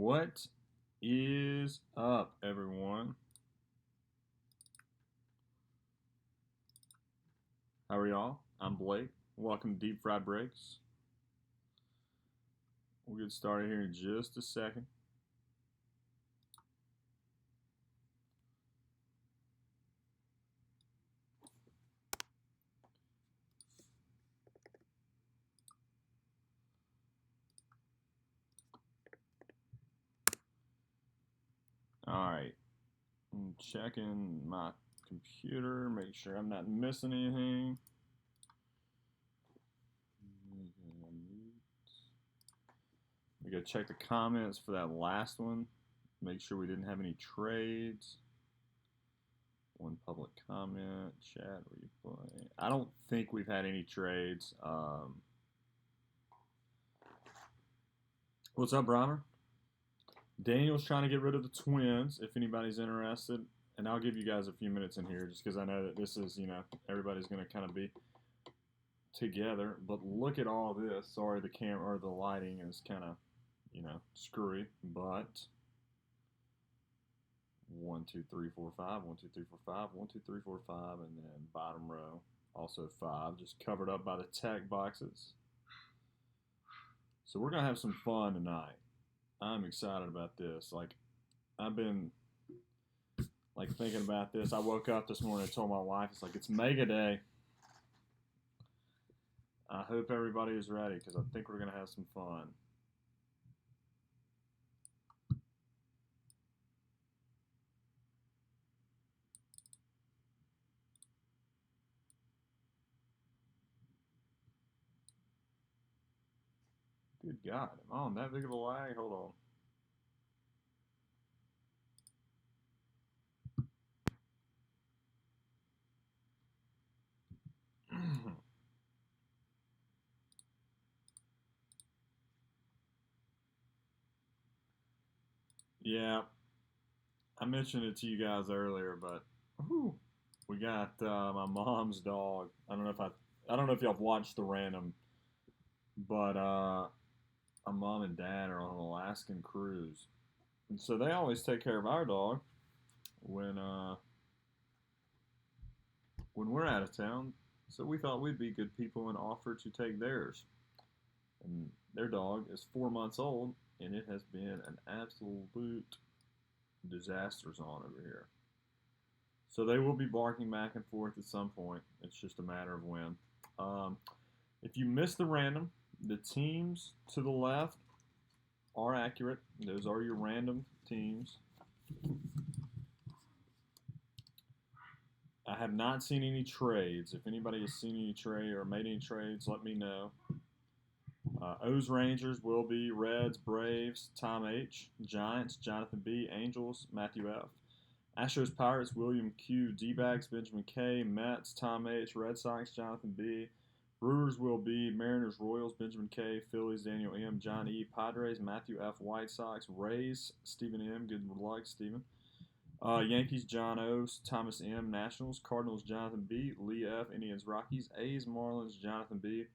What is up, everyone? How are y'all? I'm Blake. Welcome to Deep Fried Breaks. We'll get started here in just a second. All right. I'm checking my computer, make sure I'm not missing anything. We gotta check the comments for that last one. Make sure we didn't have any trades. One public comment, chat, replay. I don't think we've had any trades. What's up, Bronner? Daniel's trying to get rid of the Twins, if anybody's interested. And I'll give you guys a few minutes in here just because I know that this is, everybody's going to kind of be together. But look at all this. Sorry, the camera or the lighting is kind of, screwy. But 1, 2, 3, 4, 5, 1, 2, 3, 4, 5, 1, 2, 3, 4, 5, and then bottom row also 5, just covered up by the tech boxes. So we're going to have some fun tonight. I'm excited about this. I've been thinking about this. I woke up this morning and told my wife, it's Mega Day. I hope everybody is ready because I think we're going to have some fun. Good God, am I on that big of a lag? Hold on. Yeah, I mentioned it to you guys earlier, but we got my mom's dog. I don't know if y'all have watched the random, but my mom and dad are on an Alaskan cruise, and so they always take care of our dog when we're out of town. So we thought we'd be good people and offer to take theirs. And their dog is 4 months old, and it has been an absolute disaster zone over here. So they will be barking back and forth at some point. It's just a matter of when. If you missed the random, the teams to the left are accurate. Those are your random teams. I have not seen any trades. If anybody has seen any trade or made any trades, let me know. O's Rangers will be Reds, Braves, Tom H. Giants, Jonathan B. Angels, Matthew F. Astros, Pirates, William Q. D-backs, Benjamin K. Mets, Tom H. Red Sox, Jonathan B. Brewers will be Mariners, Royals, Benjamin K. Phillies, Daniel M. John E. Padres, Matthew F. White Sox, Rays, Stephen M. Good luck, Stephen. Yankees, John O. Thomas M. Nationals, Cardinals, Jonathan B. Lee F. Indians, Rockies, A's, Marlins, Jonathan B.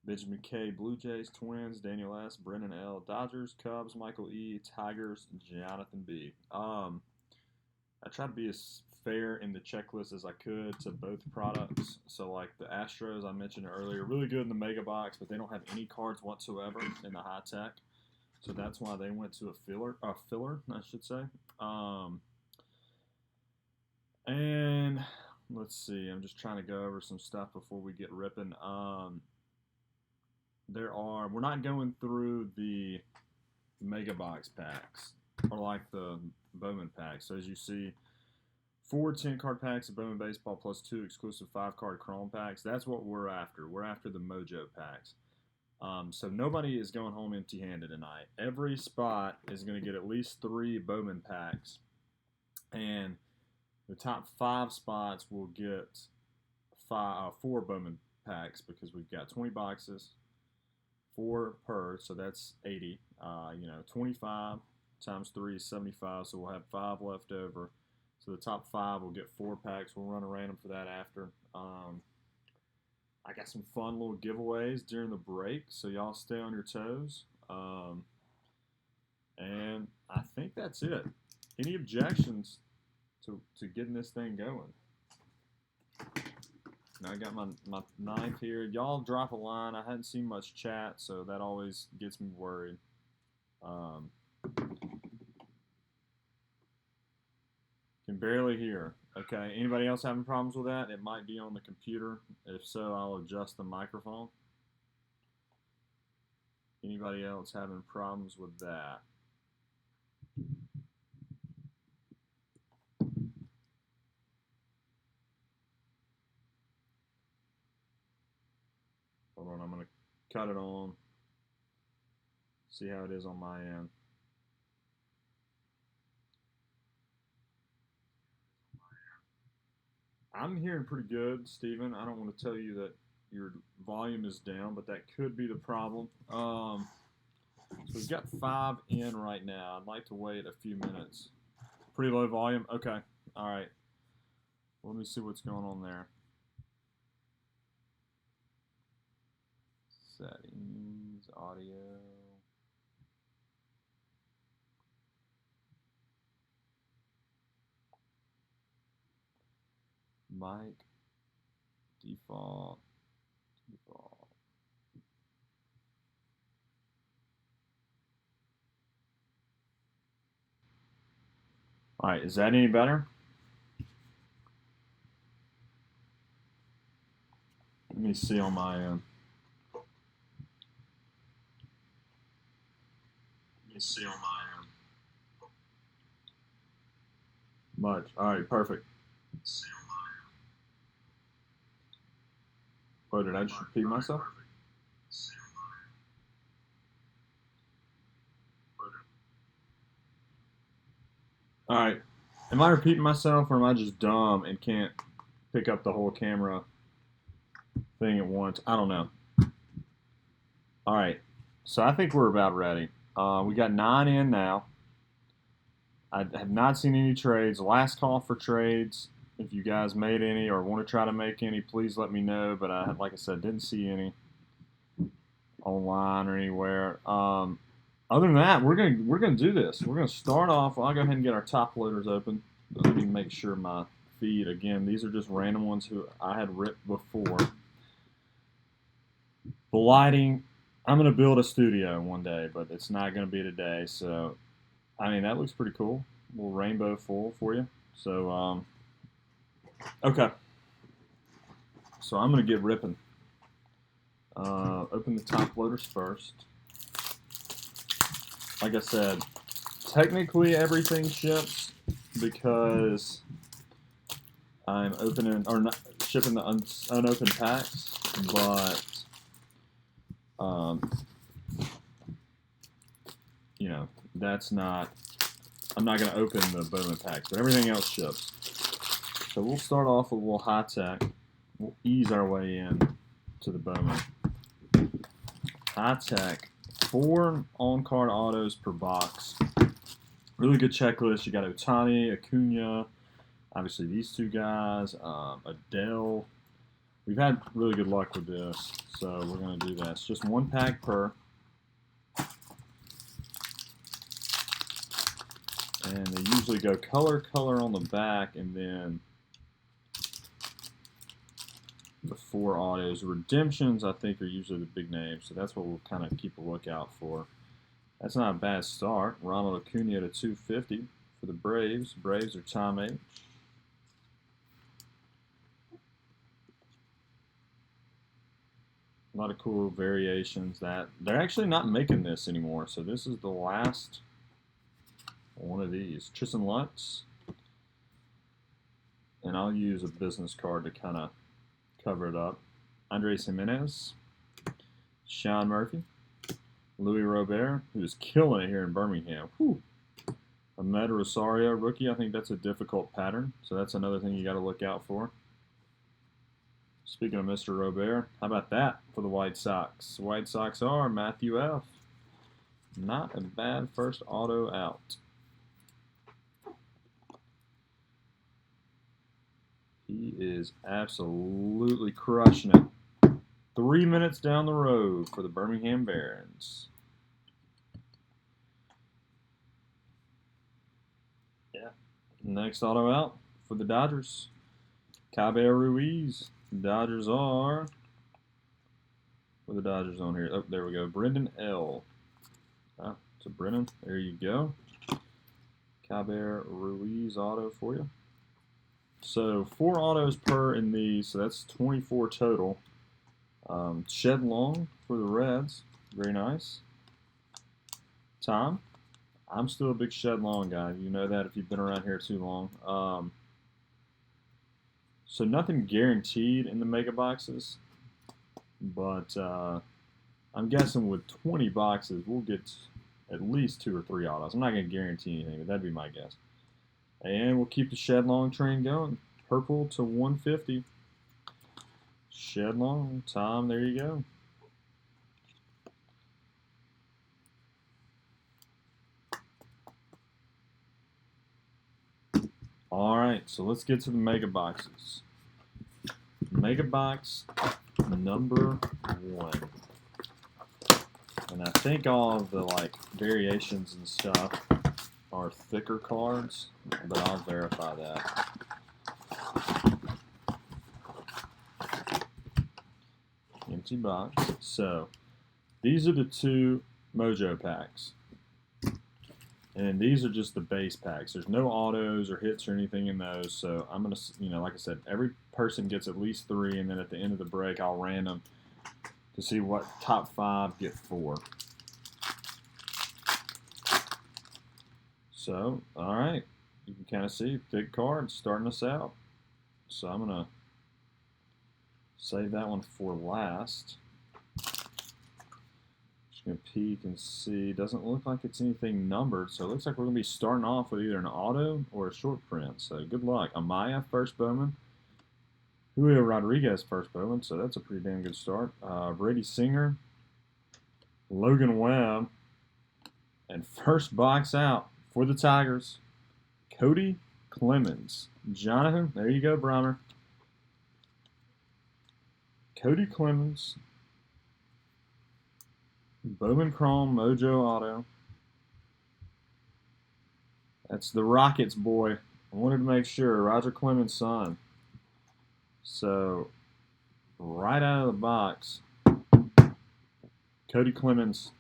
Benjamin K. Blue Jays, Twins, Daniel S. Brennan L. Dodgers, Cubs, Michael E. Tigers, Jonathan B. I tried to be as fair in the checklist as I could to both products. So, like the Astros, I mentioned earlier, really good in the mega box, but they don't have any cards whatsoever in the high tech. So that's why they went to a filler, I should say. And let's see, I'm just trying to go over some stuff before we get ripping. We're not going through the mega box packs or like the Bowman packs. So as you see, 4 10-card packs of Bowman Baseball plus 2 exclusive 5-card Chrome packs. That's what we're after. We're after the Mojo packs. So nobody is going home empty-handed tonight. Every spot is going to get at least 3 Bowman packs. And the top 5 spots will get 4 Bowman packs because we've got 20 boxes, 4 per, so that's 80. 25 times 3 is 75, so we'll have 5 left over. So the top 5 will get 4 packs. We'll run a random for that after. I got some fun little giveaways during the break, so y'all stay on your toes. And I think that's it. Any objections to getting this thing going? Now I got my knife here. Y'all drop a line. I hadn't seen much chat, so that always gets me worried. Can barely hear. Okay. Anybody else having problems with that? It might be on the computer. If so, I'll adjust the microphone. Anybody else having problems with that? Hold on, I'm going to cut it on. See how it is on my end. I'm hearing pretty good, Steven. I don't want to tell you that your volume is down, but that could be the problem. So we've got 5 in right now. I'd like to wait a few minutes. Pretty low volume? Okay. All right. Let me see what's going on there. Settings, audio. Mic, default. All right, is that any better? Let me see on my end. Much. All right, perfect. Oh, did I just repeat myself? All right. Am I repeating myself, or am I just dumb and can't pick up the whole camera thing at once? I don't know. All right. So I think we're about ready. We got 9 in now. I have not seen any trades. Last call for trades. If you guys made any or want to try to make any, please let me know. But like I said, didn't see any online or anywhere. Other than that, we're gonna do this. We're gonna start off. I'll go ahead and get our top loaders open. Let me make sure my feed again. These are just random ones who I had ripped before. The lighting. I'm gonna build a studio one day, but it's not gonna be today. So, I mean, that looks pretty cool. A little rainbow full for you. So, okay. So I'm gonna get ripping. Open the top loaders first. Like I said, technically everything ships because I'm opening or not shipping the unopened packs, but you know, that's not. I'm not going to open the Bowman packs, but everything else ships. So we'll start off with a little high tech. We'll ease our way in to the Bowman. High tech, 4 on-card autos per box. Really good checklist. You got Ohtani, Acuna, obviously these 2 guys, Adele. We've had really good luck with this, so we're going to do this. Just 1 pack per. And they usually go color on the back, and then the 4 autos. Redemptions, I think, are usually the big names, so that's what we'll kind of keep a lookout for. That's not a bad start. Ronald Acuna to 250 for the Braves. Braves are Tom H. A lot of cool variations. That they're actually not making this anymore, so this is the last one of these. Tristan Lutz. And I'll use a business card to kind of cover it up. Andres Jimenez. Sean Murphy. Louis Robert, who's killing it here in Birmingham. Whew. Ahmed Rosario, rookie. I think that's a difficult pattern, so that's another thing you got to look out for. Speaking of Mr. Robert, how about that for the White Sox? The White Sox are Matthew F. Not a bad first auto out. He is absolutely crushing it. 3 minutes down the road for the Birmingham Barons. Next auto out for the Dodgers. Caballero Ruiz. Dodgers are. Where the Dodgers on here? Oh, there we go. Brendan L. Ah, it's a Brennan. There you go. Caballero Ruiz auto for you. So 4 autos per in these, so that's 24 total. Shed Long for the Reds. Very nice. Tom. I'm still a big Shed Long guy. You know that if you've been around here too long. So nothing guaranteed in the mega boxes, but I'm guessing with 20 boxes, we'll get at least 2 or 3 autos. I'm not going to guarantee anything, but that'd be my guess. And we'll keep the Shed Long train going. Purple to 150. Shed Long. Tom, there you go. All right, so let's get to the mega boxes. Mega box number 1. And I think all of the variations and stuff are thicker cards, but I'll verify that. Empty box. So these are the 2 Mojo packs. And these are just the base packs. There's no autos or hits or anything in those. So I'm going to, like I said, every person gets at least 3. And then at the end of the break, I'll random to see what top 5 get 4. So, all right. You can kind of see thick cards starting us out. So I'm going to save that one for last. Going to peek and see. Doesn't look like it's anything numbered, so it looks like we're going to be starting off with either an auto or a short print. So good luck. Amaya, first Bowman. Julio Rodriguez, first Bowman, so that's a pretty damn good start. Brady Singer, Logan Webb, and first box out for the Tigers, Cody Clemens. Jonathan, there you go, Brahmer. Cody Clemens. Bowman Chrome, Mojo Auto. That's the Rockets boy. I wanted to make sure. Roger Clemens' son. So, right out of the box, Cody Clemens,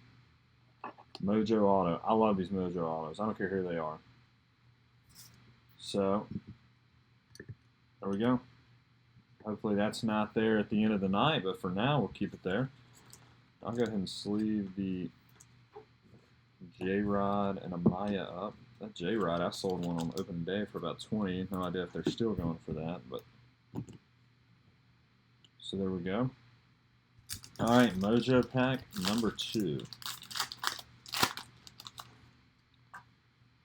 Mojo Auto. I love these Mojo Autos. I don't care who they are. So, there we go. Hopefully that's not there at the end of the night, but for now, we'll keep it there. I'll go ahead and sleeve the J-Rod and Amaya up. That J-Rod, I sold one on open day for about 20. No idea if they're still going for that, but so there we go. All right, Mojo pack number 2.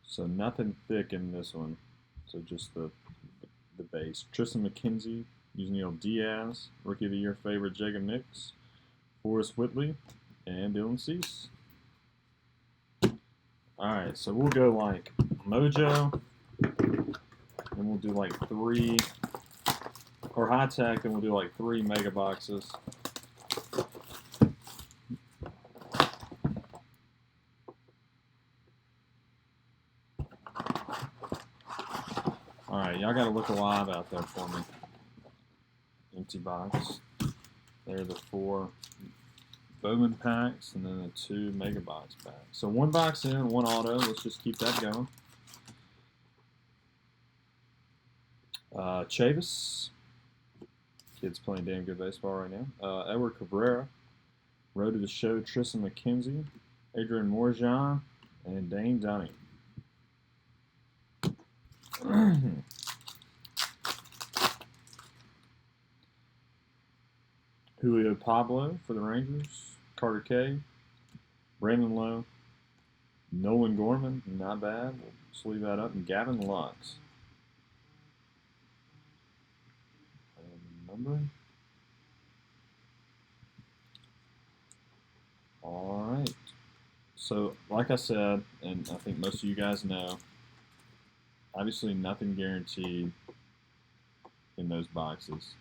So nothing thick in this one. So just the base. Tristan McKenzie, Yusniel Diaz, Rookie of the Year favorite Jacob Nix, Forrest Whitley, and Dylan Cease. Alright, so we'll go like Mojo, and we'll do like 3, or High Tech, and we'll do like 3 mega boxes. Alright, y'all gotta look alive out there for me. Empty box. There are the 4 Bowman packs, and then the 2 mega box packs. So 1 box in, 1 auto. Let's just keep that going. Chavis. Kid's playing damn good baseball right now. Edward Cabrera. Road to the Show, Tristan McKenzie, Adrian Morjan, and Dane Dunning. Julio Pablo for the Rangers, Carter K, Brandon Lowe, Nolan Gorman, not bad. We'll sleeve that up, and Gavin Lux. Number. All right. So, like I said, and I think most of you guys know, obviously nothing guaranteed in those boxes.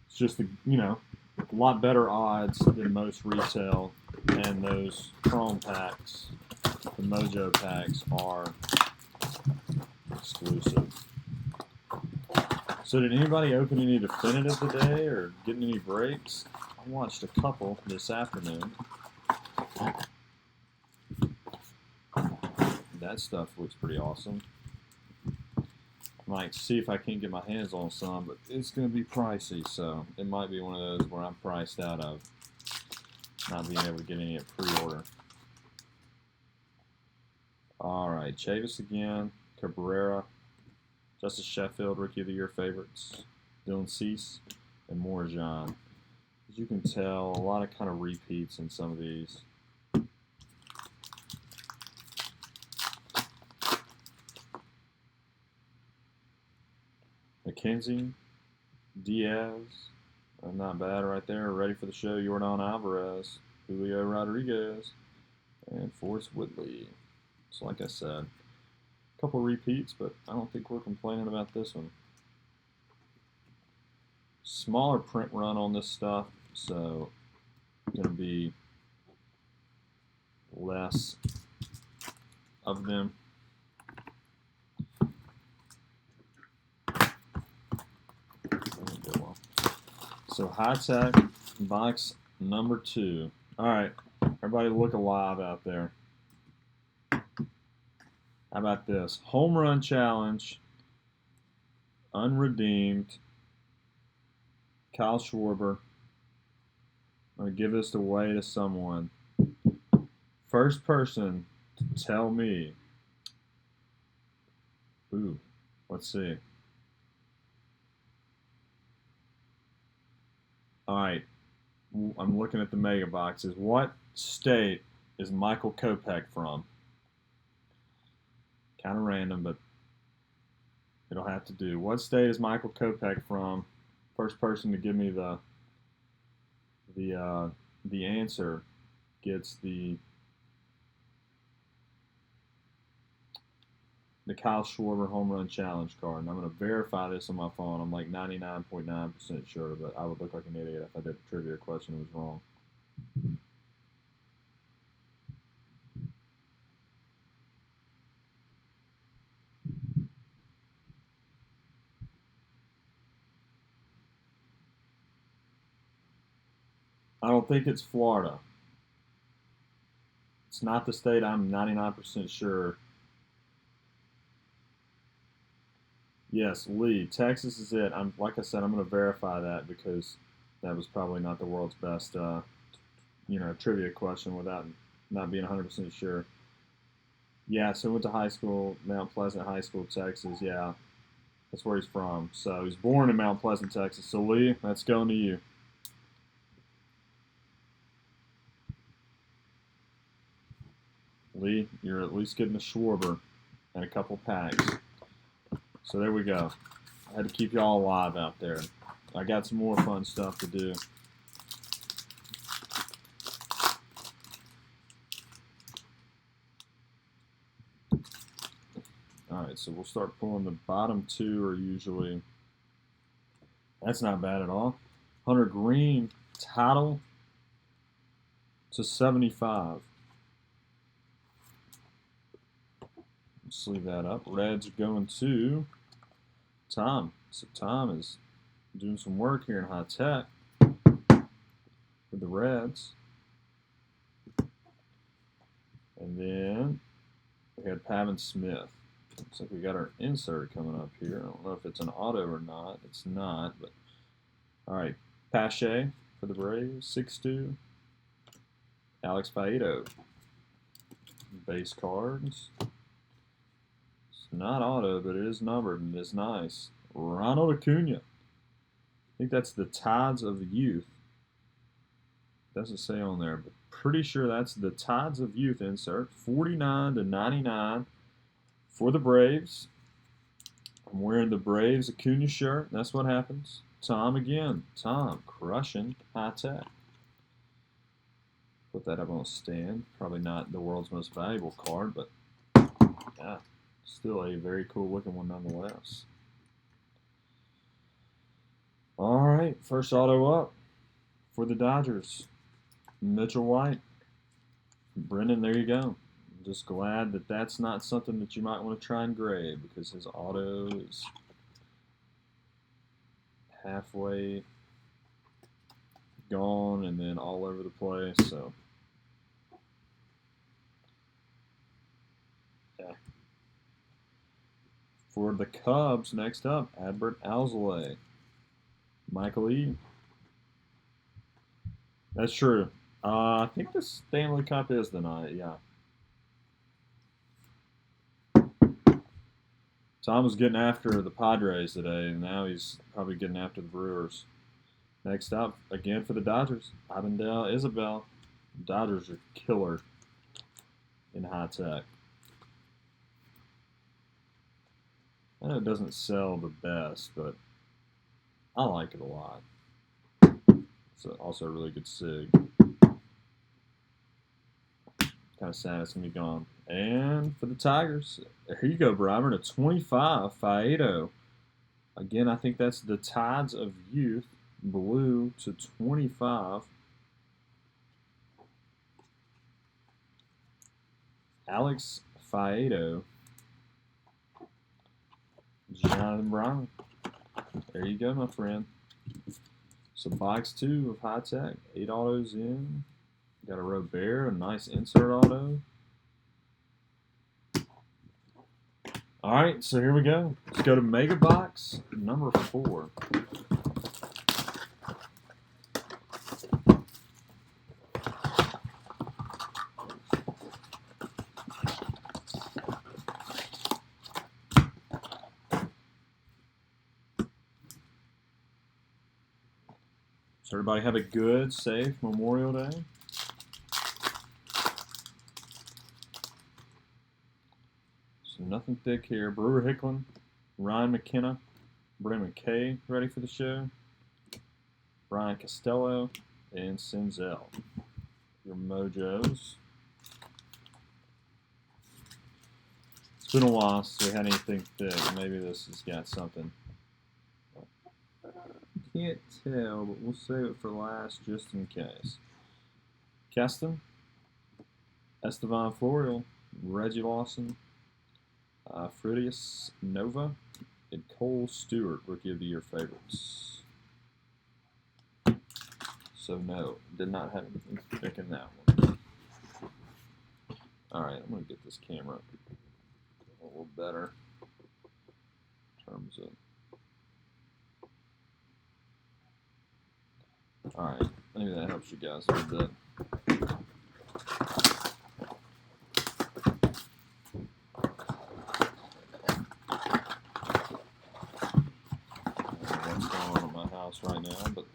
It's just, a lot better odds than most retail and those chrome packs the Mojo packs are exclusive. So did anybody open any definitive today or getting any breaks? I watched a couple this afternoon. That stuff looks pretty awesome. Might see if I can get my hands on some, but it's going to be pricey, so it might be one of those where I'm priced out of not being able to get any at pre-order. All right, Chavis again, Cabrera, Justice Sheffield, Rookie of the Year favorites, Dylan Cease, and Morajon. As you can tell, a lot of kind of repeats in some of these. McKenzie, Diaz, not bad right there. Ready for the show, Yordan Alvarez, Julio Rodriguez, and Forrest Woodley. So like I said, a couple repeats, but I don't think we're complaining about this one. Smaller print run on this stuff, so going to be less of them. So High Tech box number 2. All right, everybody look alive out there. How about this? Home Run Challenge, unredeemed, Kyle Schwarber. I'm going to give this away to someone. First person to tell me. Ooh, let's see. All right, I'm looking at the mega boxes. What state is Michael Kopech from? Kind of random, but it'll have to do. What state is Michael Kopech from? First person to give me the answer gets the Kyle Schwarber Home Run Challenge card. And I'm going to verify this on my phone. I'm like 99.9% sure, but I would look like an idiot if I did a trivia question and was wrong. I don't think it's Florida. It's not the state I'm 99% sure. Yes, Lee. Texas is it. Like I said, I'm going to verify that because that was probably not the world's best, trivia question without not being 100% sure. Yeah, so went to high school, Mount Pleasant High School, Texas. Yeah, that's where he's from. So he's born in Mount Pleasant, Texas. So Lee, that's going to you. Lee, you're at least getting a Schwarber and a couple packs. So there we go. I had to keep y'all alive out there. I got some more fun stuff to do. Alright, so we'll start pulling. The bottom 2 are usually... That's not bad at all. Hunter Green, title to 75. Let's leave that up. Reds are going to Tom. So Tom is doing some work here in High Tech with the Reds. And then we had Pavin Smith. Looks like we got our insert coming up here. I don't know if it's an auto or not. It's not, but all right. Pache for the Braves, 6-2. Alex Faedo. Base cards. It's not auto, but it is numbered and it is nice. Ronald Acuna. I think that's the Tides of Youth. Doesn't say on there, but pretty sure that's the Tides of Youth insert. 49/99 for the Braves. I'm wearing the Braves Acuna shirt. That's what happens. Tom again. Tom crushing High Tech. Put that up on a stand. Probably not the world's most valuable card, but yeah, still a very cool looking one nonetheless. All right, first auto up for the Dodgers. Mitchell White. Brendan, there you go. Just glad that that's not something that you might want to try and grade because his auto is halfway gone and then all over the place. So, yeah. For the Cubs, next up, Adbert Alzolay. Michael E. That's true. I think the Stanley Cup is tonight, yeah. Tom was getting after the Padres today, and now he's probably getting after the Brewers. Next up, again for the Dodgers, Avondale Isabel. Dodgers are killer in high tech. I know it doesn't sell the best, but I like it a lot. It's also a really good SIG. Kind of sad it's going to be gone. And for the Tigers, here you go, Brian, a 25, Faedo. Again, I think that's the Tides of Youth, blue to 25. Alex Faedo. Jonathan Brown. There you go, my friend. So box 2 of high tech. 8 autos in. Got a Robert, a nice insert auto. All right, so here we go. Let's go to Mega Box number 4. So everybody have a good, safe Memorial Day. So nothing thick here. Brewer Hicklin, Ryan McKenna, Brendan McKay ready for the show. Brian Costello, and Senzel. Your Mojos. It's been a while since we had anything thick. Maybe this has got something. Can't tell, but we'll save it for last just in case. Keston, Estevan Florial, Reggie Lawson, Fridius Nova, and Cole Stewart, Rookie of the Year favorites. So no, did not have anything thick in that one. Alright, I'm going to get this camera a little better in terms of... Alright, maybe that helps you guys a little bit. What's going on in my house right now, but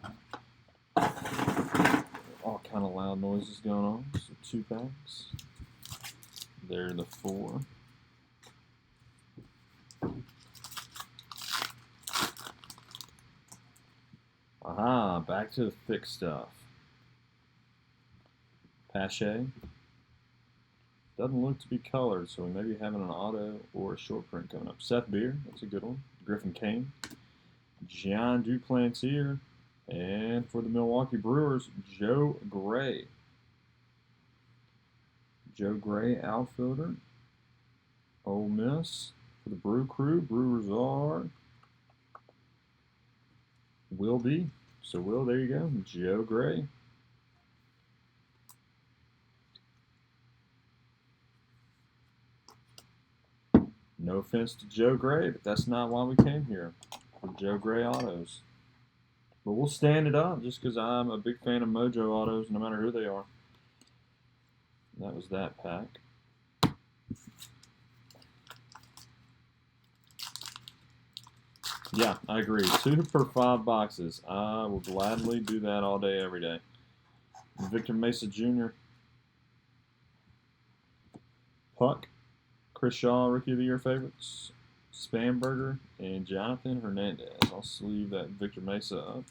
all kind of loud noises going on. So 2 packs. There are the 4. Aha, back to the thick stuff. Pache. Doesn't look to be colored, so we may be having an auto or a short print coming up. Seth Beer, that's a good one. Griffin Kane. John Duplantier. And for the Milwaukee Brewers, Joe Gray. Joe Gray, outfielder. Ole Miss. For the Brew Crew, Brewers are... Will be. So, Will, there you go. Joe Gray. No offense to Joe Gray, but that's not why we came here. For Joe Gray autos. But we'll stand it up just because I'm a big fan of Mojo autos, no matter who they are. That was that pack. Yeah, I agree. 2 per 5 boxes. I will gladly do that all day, every day. Victor Mesa Jr. Puck. Chris Shaw, Rookie of the Year favorites. Spanberger and Jonathan Hernandez. I'll sleeve that Victor Mesa up.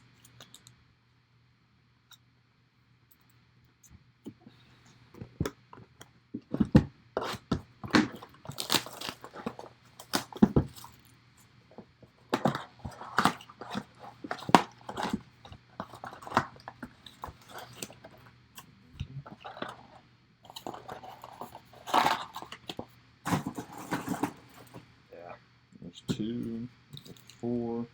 4.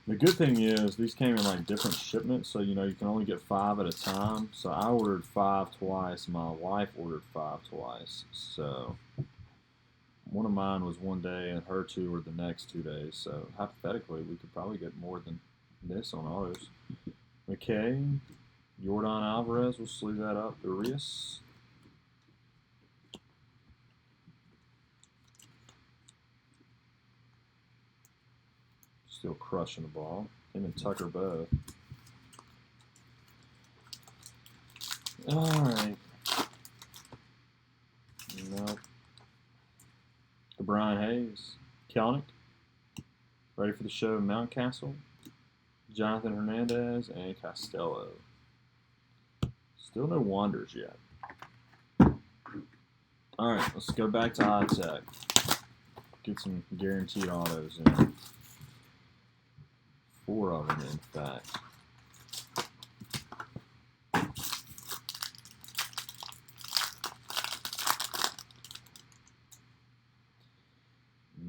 The good thing is these came in like different shipments, so you know you can only get 5 at a time. So I ordered 5 twice. My wife ordered 5 twice. So one of mine was one day, and her 2 were the next 2 days. So hypothetically, we could probably get more than this on ours. McKay, Jordan Alvarez, we'll sleeve that up. Urias. Still crushing the ball. Him and Tucker both. All right. Nope. Brian Hayes. Kelnick. Ready for the show, Mountcastle. Jonathan Hernandez and Costello. Still no wonders yet. All right, let's go back to High Tech. Get some guaranteed autos in. 4 of them, in fact.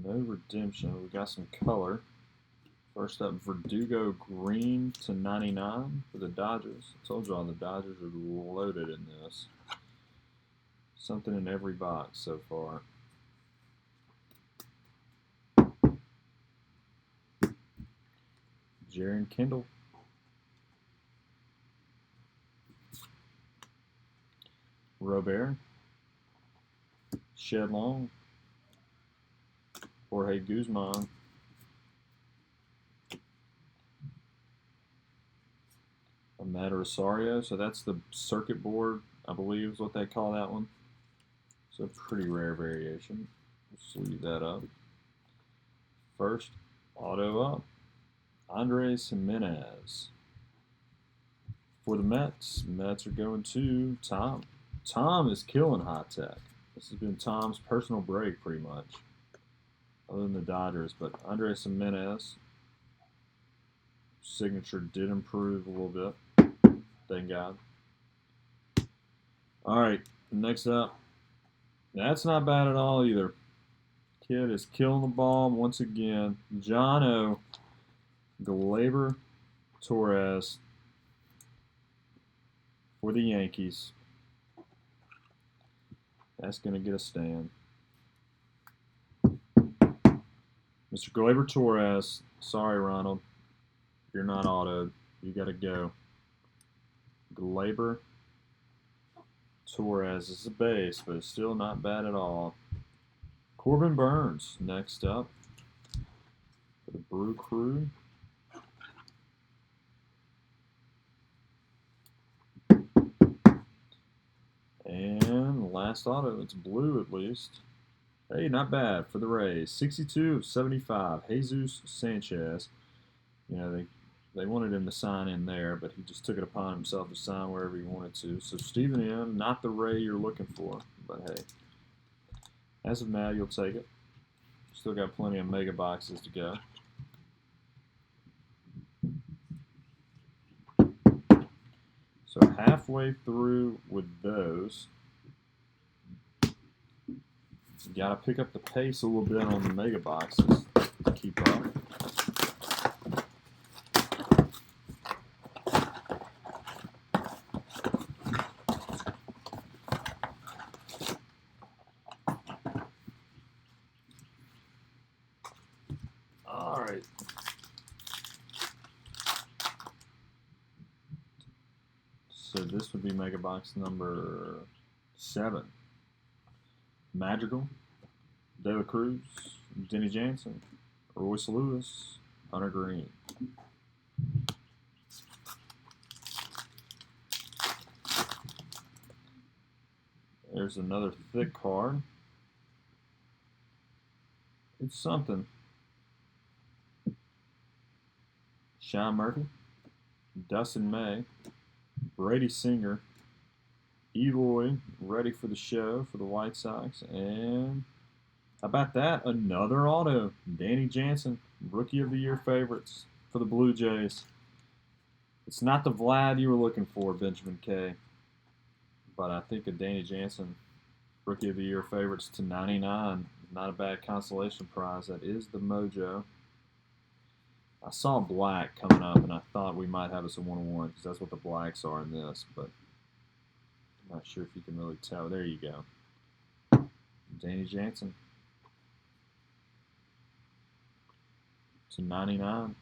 No redemption. We got some color. First up, Verdugo green to 99 for the Dodgers. I told y'all the Dodgers are loaded in this. Something in every box so far. Jaron Kendall. Robert. Shed Long. Jorge Guzman. Amed Rosario. So that's the circuit board, I believe is what they call that one. So pretty rare variation. We'll sleeve that up. First, auto up. Andres Jimenez. For the Mets, Mets are going to Tom. Tom is killing High Tech. This has been Tom's personal break pretty much. Other than the Dodgers, but Andres Jimenez signature did improve a little bit. Thank God. All right, next up. That's not bad at all either. Kid is killing the ball once again. Jono Gleyber Torres for the Yankees. That's going to get a stand. Mr. Gleyber Torres, sorry, Ronald. You're not autoed. You got to go. Gleyber Torres is a base, but it's still not bad at all. Corbin Burns next up for the Brew Crew. And last auto, it's blue at least. Hey, not bad for the Rays. 62 of 75. Jesus Sanchez. You know, they wanted him to sign in there, but he just took it upon himself to sign wherever he wanted to. So Stephen M., not the Ray you're looking for, but hey, as of now, you'll take it. Still got plenty of mega boxes to go. So halfway through with those. You got to pick up the pace a little bit on the mega boxes to keep up. All right. So this would be mega box number 7. Madrigal, De La Cruz, Denny Jansen, Royce Lewis, Hunter Green. There's another thick card. It's something. Sean Murphy, Dustin May, Brady Singer, Eloy ready for the show for the White Sox. And how about that? Another auto. Danny Jansen, Rookie of the Year favorites for the Blue Jays. It's not the Vlad you were looking for, Benjamin K. But I think a Danny Jansen, Rookie of the Year favorites to 99. Not a bad consolation prize. That is the Mojo. I saw black coming up, and I thought we might have us a 1-1 because that's what the blacks are in this, but I'm not sure if you can really tell. There you go. Danny Jansen. /99.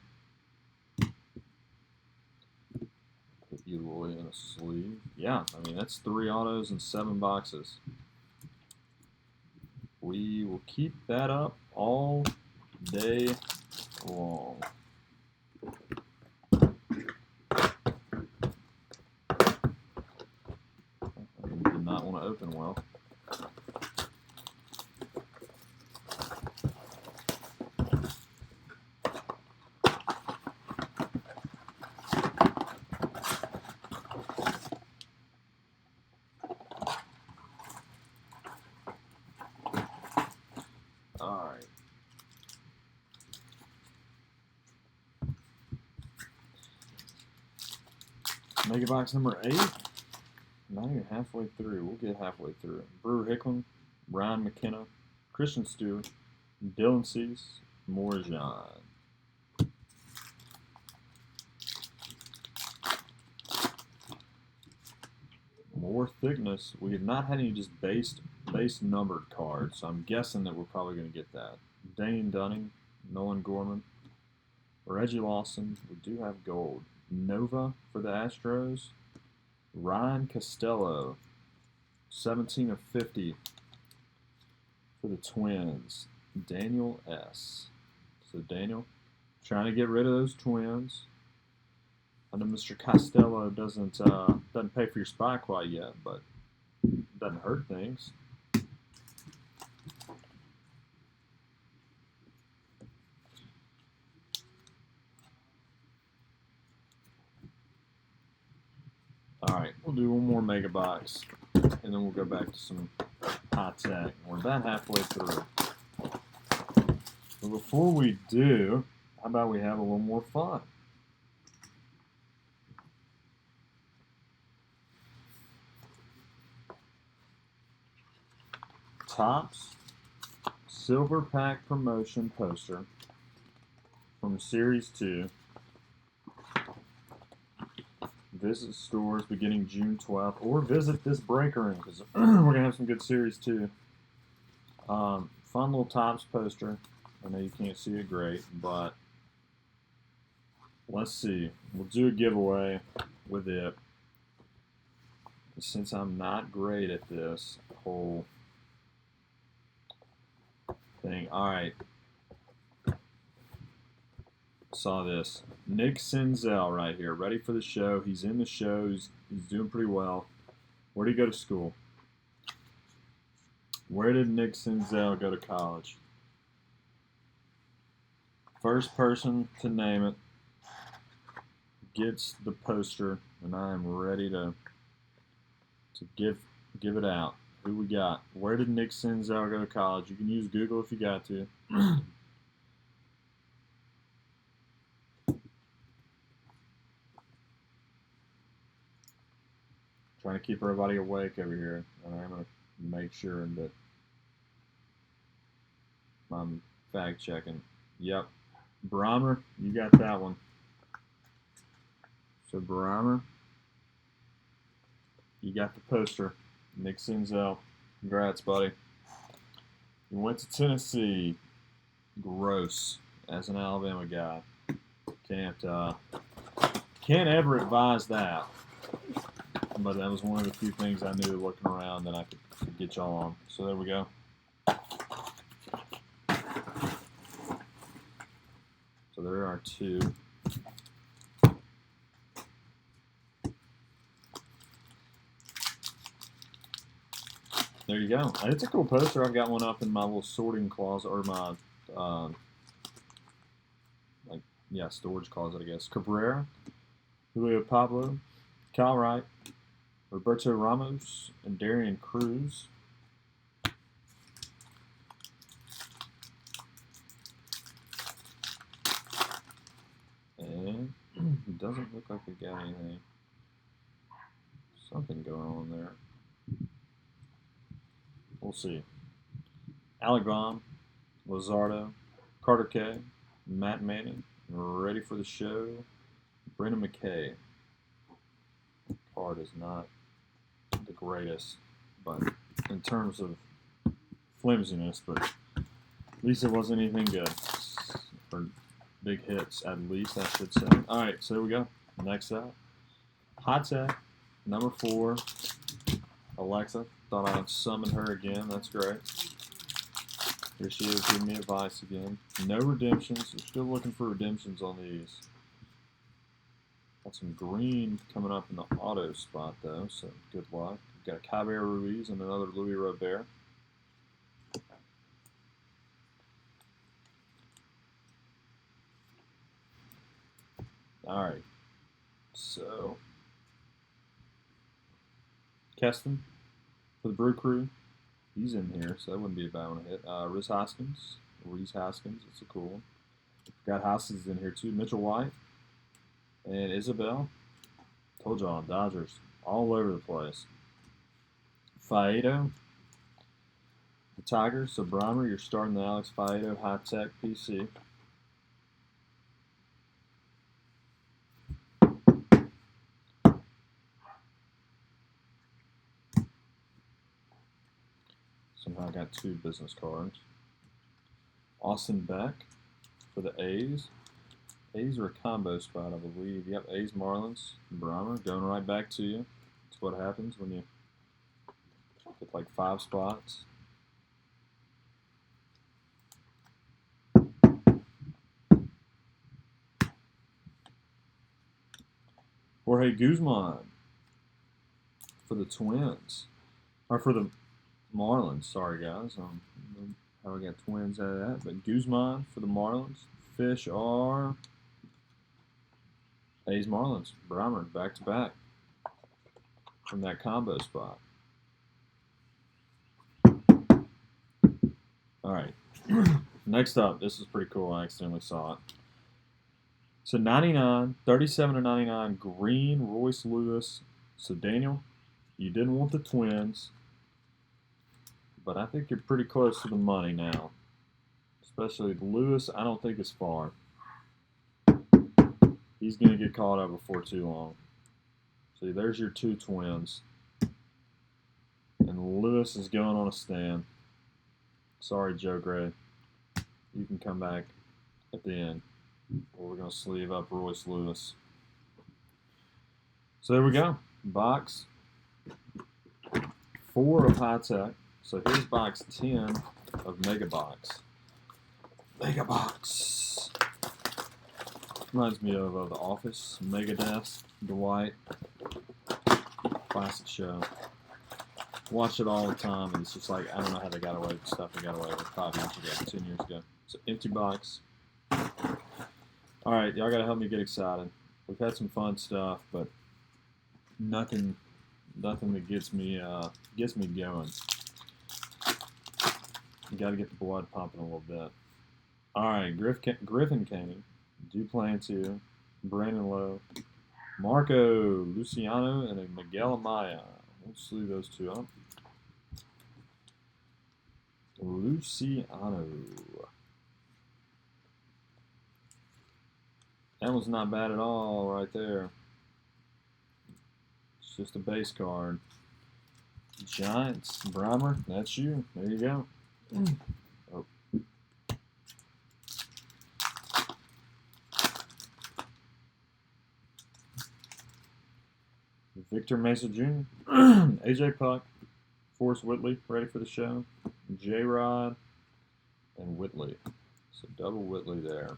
Put Eloy in a sleeve. Yeah, I mean, that's 3 autos and 7 boxes. We will keep that up all day long. I did not want to open well. All right. Mega box number 8. Not even halfway through. We'll get halfway through. Brewer Hickman, Ryan McKenna, Christian Stewart, Dylan Cease, Morjan. More thickness. We have not had any just base numbered cards, so I'm guessing that we're probably going to get that. Dane Dunning, Nolan Gorman, Reggie Lawson. We do have gold. Nova for the Astros. Ryan Costello, 17 of 50 for the Twins. Daniel S. So Daniel, trying to get rid of those Twins. I know Mr. Costello doesn't pay for your spot quite yet, but doesn't hurt things. All right, we'll do one more mega box, and then we'll go back to some high tech. We're about halfway through. But before we do, how about we have a little more fun? Topps Silver Pack Promotion poster from Series 2. Visit stores beginning June 12th, or visit this break room because we're going to have some good Series 2. Fun little Topps poster. I know you can't see it great, but let's see. We'll do a giveaway with it. Since I'm not great at this whole thing. All right. Saw this. Nick Senzel right here, ready for the show. He's in the shows. He's doing pretty well. Where did he go to school? Where did Nick Senzel go to college? First person to name it gets the poster, and I am ready to give it out. Who we got? Where did Nick Senzel go to college? You can use Google if you got to. Trying to keep everybody awake over here, and I'm going to make sure that I'm fact checking. Yep. Brahmer, you got that one. So Brahmer, you got the poster. Nick Senzel, congrats, buddy. You went to Tennessee. Gross. As an Alabama guy, can't ever advise that. But that was one of the few things I knew looking around that I could get y'all on. So there we go. So there are 2. There you go. It's a cool poster. I've got one up in my little sorting closet, or my, storage closet, I guess. Cabrera, Julio Pablo, Kyle Wright, Roberto Ramos, and Darian Cruz. And it doesn't look like we got anything. Something going on there. We'll see. Alec Baum, Lazardo, Carter K, Matt Manning, ready for the show, Brendan McKay. Card is not the greatest, but in terms of flimsiness, but at least it wasn't anything good. Or big hits, at least, I should say. All right, so here we go. Next up, Hot Tech, number 4, Alexa. Thought I'd summon her again. That's great. Here she is giving me advice again. No redemptions. We're still looking for redemptions on these. Got some green coming up in the auto spot, though, so good luck. We've got a Caballero Ruiz and another Louis Robert. All right. So, Keston for the Brew Crew. He's in here, so that wouldn't be a bad one to hit. Reese Hoskins. It's a cool one. Got Hoskins in here, too. Mitchell White. And Isabel. Told y'all, Dodgers. All over the place. Faedo. The Tigers. So, Brymer, you're starting the Alex Faedo High Tech PC. Somehow I got 2 business cards. Austin Beck for the A's. A's are a combo spot, I believe. Yep, A's, Marlins, Brymer, going right back to you. That's what happens when you get like 5 spots. Jorge Guzman for the Twins. Or for the Marlins, sorry guys. How we got Twins out of that. But Guzman for the Marlins. Fish are A's, Marlins. Brymer, back to back from that combo spot. All right. Next up, this is pretty cool. I accidentally saw it. So 99, 37 to 99, green, Royce Lewis. So Daniel, you didn't want the Twins, but I think you're pretty close to the money now. Especially Lewis, I don't think is far. He's going to get caught up before too long. See, there's your 2 Twins. And Lewis is going on a stand. Sorry, Joe Gray. You can come back at the end. We're going to sleeve up Royce Lewis. So there we go. Box 4 of High Tech. So here's box 10 of Mega Box. Mega Box. Reminds me of The Office, Megadeth, Dwight. Classic show. Watch it all the time, and it's just like, I don't know how they got away with stuff they got away with 5 years ago, 10 years ago. So empty box. All right, y'all got to help me get excited. We've had some fun stuff, but nothing that gets me going. You got to get the blood pumping a little bit. All right, Griffin Caney, Duplantier, Brandon Lowe, Marco Luciano, and a Miguel Amaya. We'll sleeve those 2 up. Luciano. That was not bad at all right there. It's just a base card. Giants, Brymer, that's you. There you go. Oh. Victor Mesa Jr., AJ Puck, Forrest Whitley, ready for the show, J-Rod, and Whitley. So double Whitley there.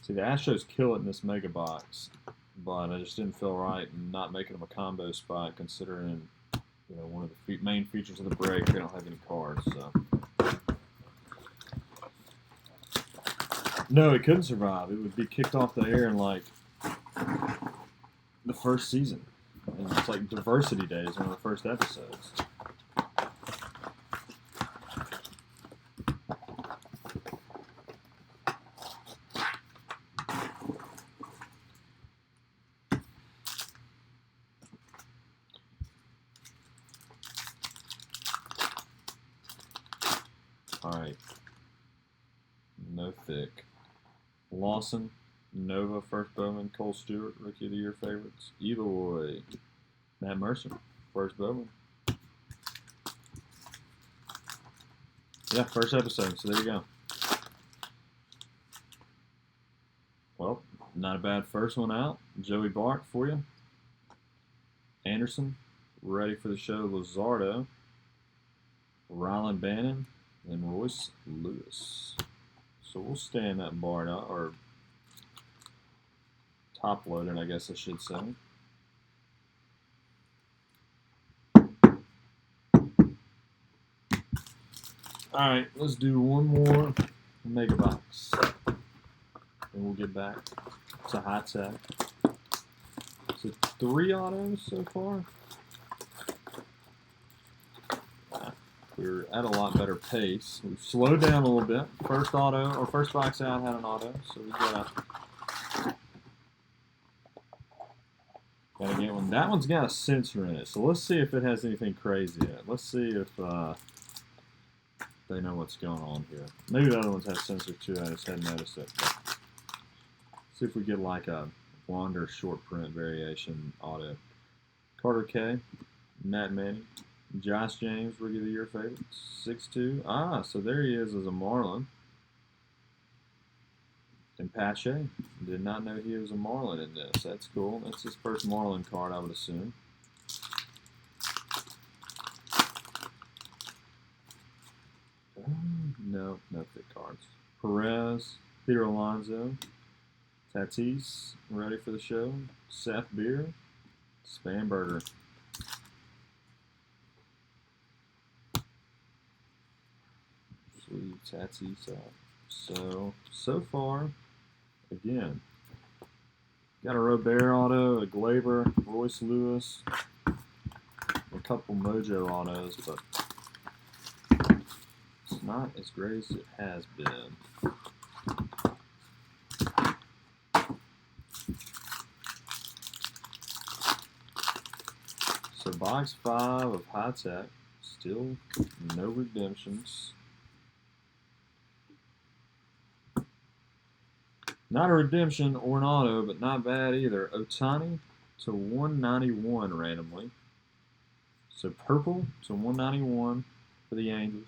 See, the Astros kill it in this mega box, but I just didn't feel right not making them a combo spot considering, you know, one of the main features of the break, they don't have any cards, so. No, it couldn't survive. It would be kicked off the air in, like, the first season. And it's like Diversity Days, one of the first episodes. All thick. Lawson, Nova, first Bowman. Cole Stewart, Rookie of the Year favorites. Eloy, Matt Mercer, first Bowman. Yeah, first episode, so there you go. Well, not a bad first one out. Joey Bart for you. Anderson, ready for the show. Luzardo, Rylan Bannon, and Royce Lewis. So we'll stay in that Bart out, or top loaded, I guess I should say. All right, let's do one more mega box, and we'll get back to high tech. So 3 autos so far. We're at a lot better pace. We've slowed down a little bit. First auto, or first box out had an auto, so we gotta get one. That one's got a sensor in it, so let's see if it has anything crazy in it. Let's see if they know what's going on here. Maybe the other ones have sensors too. I just hadn't noticed it. But see if we get like a Wander short print variation auto. Carter K, Matt Manning, Josh James, Rookie of the Year favorite, 6'2". Ah, so there he is as a Marlin. And Pache, did not know he was a Marlin in this. That's cool. That's his first Marlin card, I would assume. No thick cards. Perez, Peter Alonso, Tatis, ready for the show. Seth Beer, Spanberger. Sweet Tatis out. So far, again, got a Robert auto, a Glaber, Royce Lewis, a couple Mojo autos, but it's not as great as it has been. So box 5 of high tech, still no redemptions. Not a redemption or an auto, but not bad either. Ohtani to 191 randomly. So purple to 191 for the Angels.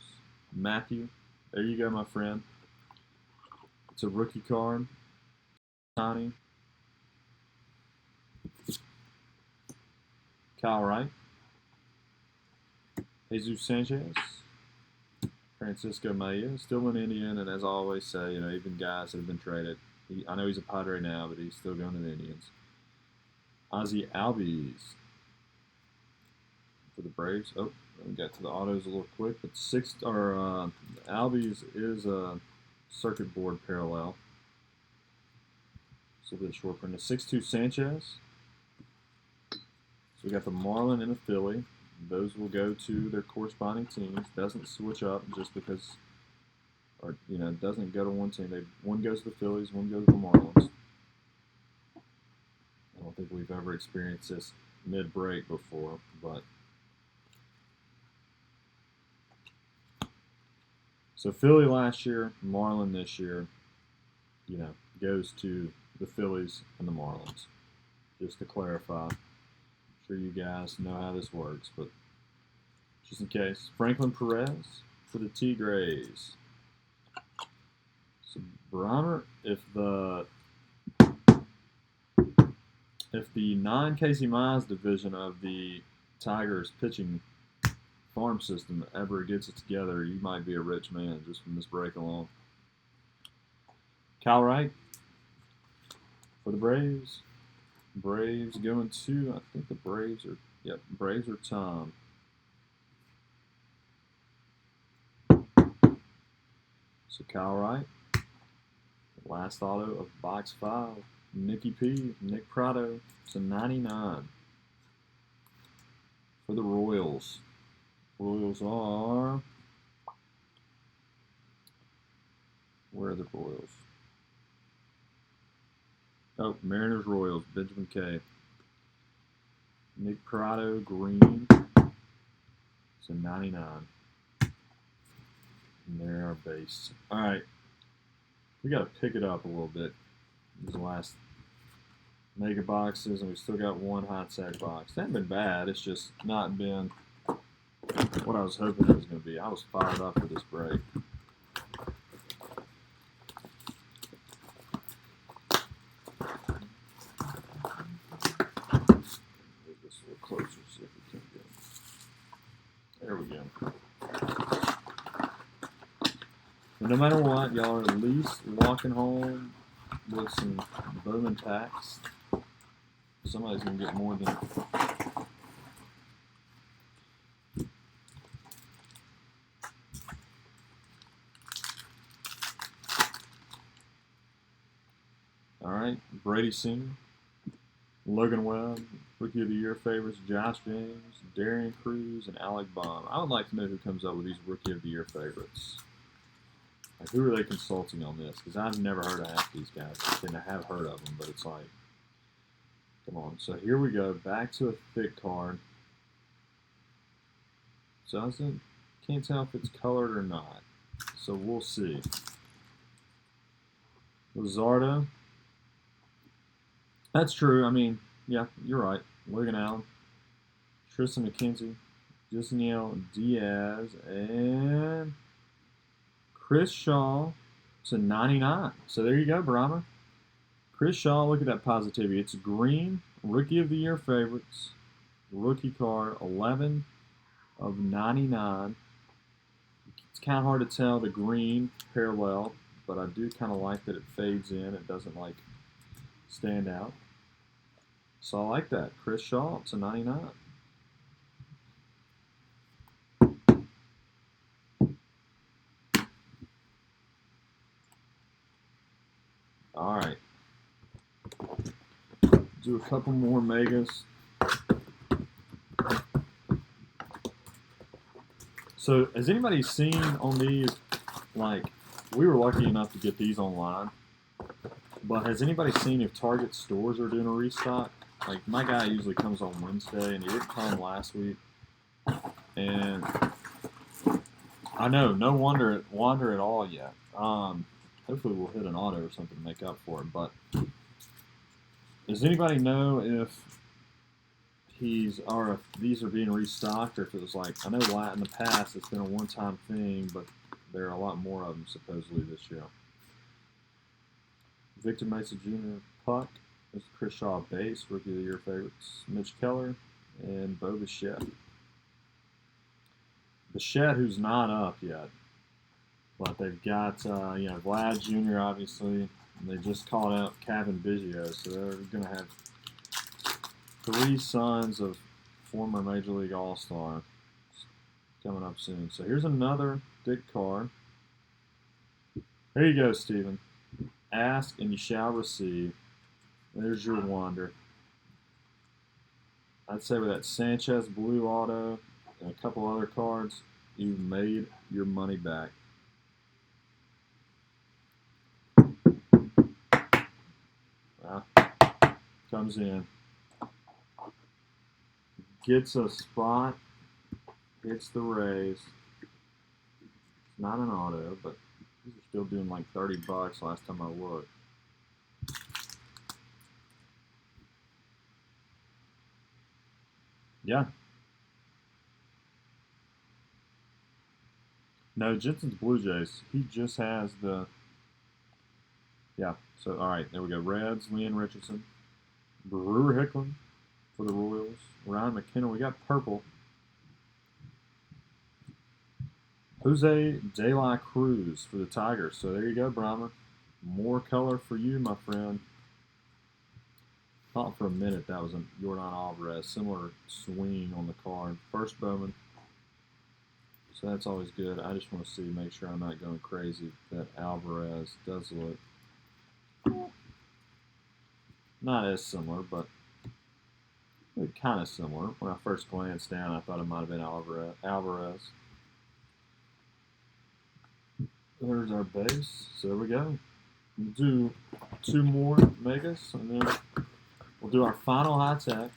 Matthew, there you go, my friend. It's a rookie card. Ohtani. Kyle Wright. Jesus Sanchez. Francisco Maya, still an Indian, and as I always say, even guys that have been traded. I know he's a Padre now, but he's still going to the Indians. Ozzie Albies for the Braves. Oh, we got to the autos a little quick, but Albies is a circuit board parallel. It's a little bit short print. A 6'2" Sanchez. So we got the Marlin and the Philly. Those will go to their corresponding teams. Doesn't switch up just because, doesn't go to one team. One goes to the Phillies, one goes to the Marlins. I don't think we've ever experienced this mid-break before, but so Philly last year, Marlin this year, goes to the Phillies and the Marlins. Just to clarify, I'm sure you guys know how this works, but just in case, Franklin Perez for the Tigres. So Bronner, if the non-Casey Mize division of the Tigers pitching farm system ever gets it together, you might be a rich man just from this break alone. Kyle Wright for the Braves. Braves going to, I think the Braves are Tom. So Kyle Wright, last auto of box 5. Nicky P, Nick Prado to 99 for the Royals. Royals are, where are the Royals? Oh, Mariners Royals, Benjamin K. Nick Prado, green to 99. And there are base. All right. We got to pick it up a little bit. These last mega boxes, and we still got one hot tech box. That hasn't been bad. It's just not been what I was hoping it was going to be. I was fired up for this break. Move this a little closer, see if we can get it. There we go. And no matter what, y'all are at least walking home with some Bowman packs. Somebody's going to get more than... All right, Brady Sr., Logan Webb, Rookie of the Year favorites, Josh James, Darian Cruz, and Alec Baum. I would like to know who comes up with these Rookie of the Year favorites. Like, who are they consulting on this? Because I've never heard of half these guys. And I have heard of them, but it's like, come on. So here we go. Back to a thick card. So can't tell if it's colored or not. So we'll see. Luzardo. That's true. I mean, yeah, you're right. Logan Allen, Tristan McKenzie, Yusniel Diaz, and Chris Shaw to 99. So there you go, Brahma. Chris Shaw, look at that positivity. It's green, Rookie of the Year favorites, rookie card, 11 of 99. It's kind of hard to tell the green parallel, but I do kind of like that it fades in. It doesn't like stand out. So I like that. Chris Shaw to 99. All right. Do a couple more megas. So has anybody seen on these, like, we were lucky enough to get these online, but has anybody seen if Target stores are doing a restock? Like, my guy usually comes on Wednesday, and he didn't come last week. And I know, no wonder at all yet. Hopefully we'll hit an auto or something to make up for it. But does anybody know if these are being restocked, or if it was like, I know in the past it's been a one-time thing, but there are a lot more of them supposedly this year. Victor Mesa Jr. Puck. There's Chris Shaw base, Rookie of the Year favorites. Mitch Keller and Bo Bichette. Bichette, who's not up yet, but they've got Vlad Jr. obviously. And they just called out Kevin Biggio, so they're going to have 3 sons of former Major League All-Star coming up soon. So here's another Dick card. There you go, Steven. Ask and you shall receive. There's your wonder. I'd say with that Sanchez blue auto and a couple other cards, you made your money back. Comes in. Gets a spot. Hits the Rays. It's not an auto, but these are still doing like $30 last time I looked. Yeah. No, Jensen's Blue Jays. He just has the... Yeah, so, all right, there we go. Reds, Leon Richardson. Brewer Hicklin for the Royals. Ryan McKenna. We got purple. Jose De La Cruz for the Tigers. So there you go, Brahma. More color for you, my friend. Thought for a minute that was a Yordan Alvarez. Similar swing on the card. First Bowman. So that's always good. I just want to make sure I'm not going crazy. That Alvarez does look not as similar, but kind of similar. When I first glanced down, I thought it might have been Alvarez. There's our base. So there we go. We'll do 2 more megas, and then we'll do our final high tech.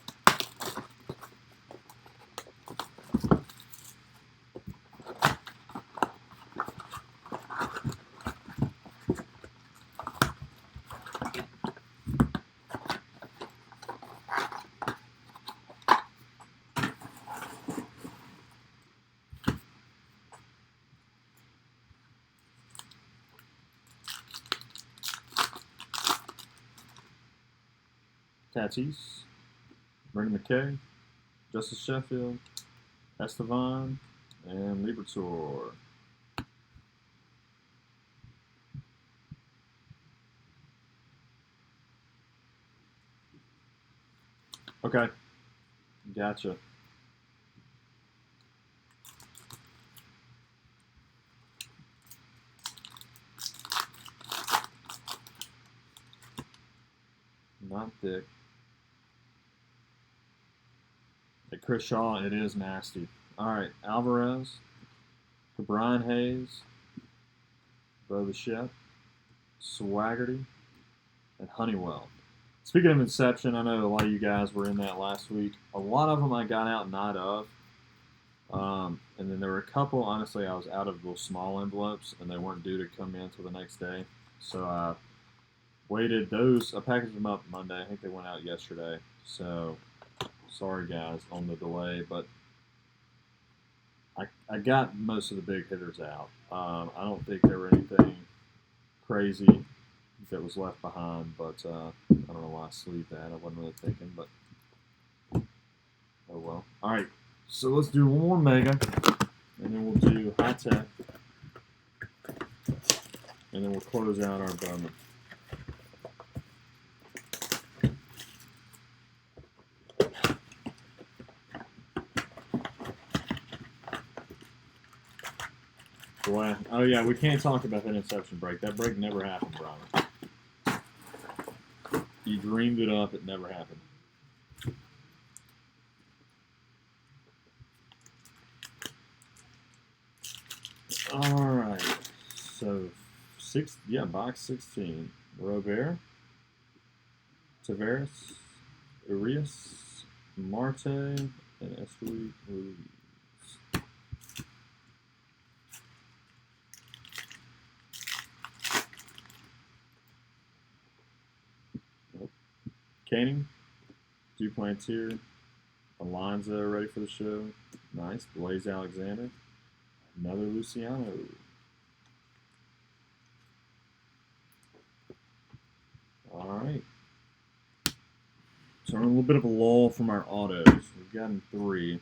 Tatis, Brendan McKay, Justice Sheffield, Estevan, and Liberatore. Okay. Gotcha. Not thick. Hey, Chris Shaw, it is nasty. All right, Alvarez, Brian Hayes, Bo Bichette, Swaggerty, and Honeywell. Speaking of Inception, I know a lot of you guys were in that last week. A lot of them I got out night of. And then there were a couple, honestly, I was out of those small envelopes, and they weren't due to come in until the next day. So I waited those. I packaged them up Monday. I think they went out yesterday. So sorry, guys, on the delay, but I got most of the big hitters out. I don't think there were anything crazy that was left behind, but I don't know why I sleeved that. I wasn't really thinking, but oh well. All right, so let's do one more Mega, and then we'll do High Tech, and then we'll close out our Bowman. Boy, oh yeah, we can't talk about that Inception break. That break never happened, Brian. You dreamed it up. It never happened. All right. So, box 16. Robert, Tavares, Urias, Marte, and Esteury Ruiz. Canning, Duplantier, Alonso ready for the show. Nice. Blaze Alexander. Another Luciano. All right. So we're in a little bit of a lull from our autos. We've gotten 3.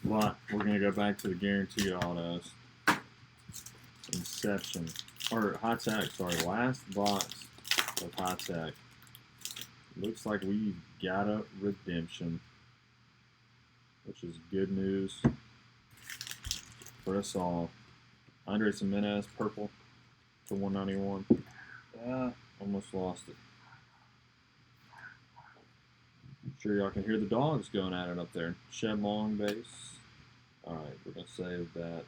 But we're going to go back to the guaranteed autos. Inception. Or High Tech, sorry. Last box of High Tech. Looks like we got a redemption, which is good news for us all. Andres Jimenez, purple to 191. Almost lost it. I'm sure y'all can hear the dogs going at it up there. Shed Long base. All right, we're going to save that